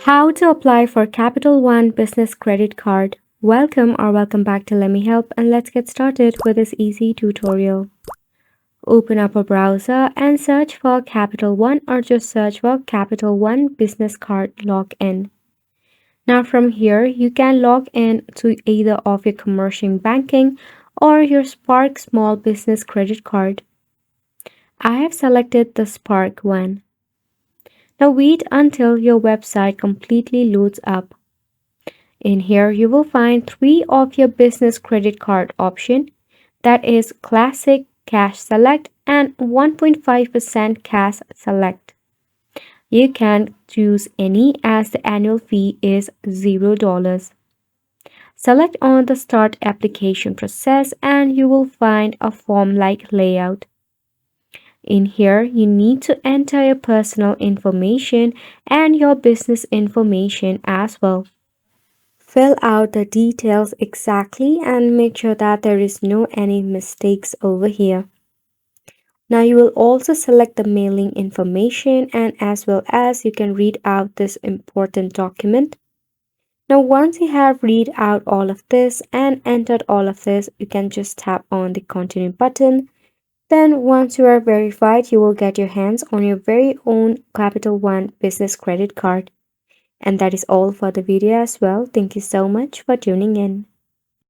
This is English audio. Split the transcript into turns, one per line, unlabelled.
How to apply for Capital One Business Credit Card. Welcome back to Let Me Help, and let's get started with this easy tutorial. Open up a browser and search for Capital One or just search for Capital One Business Card Login. Now from here, you can log in to either of your commercial banking or your Spark Small Business Credit Card. I have selected the Spark one. Now wait until your website completely loads up. In here, you will find three of your business credit card option, that is Classic, Cash Select, and 1.5% Cash Select. You can choose any as the annual fee is $0. Select on the Start Application Process and you will find a form-like layout. In here, you need to enter your personal information and your business information as well. Fill out the details exactly and make sure that there is no any mistakes over here. Now you will also select the mailing information and as well as you can read out this important document. Now once you have read out all of this and entered all of this, you can just tap on the continue button. Then once you are verified, you will get your hands on your very own Capital One business credit card. And that is all for the video as well. Thank you so much for tuning in.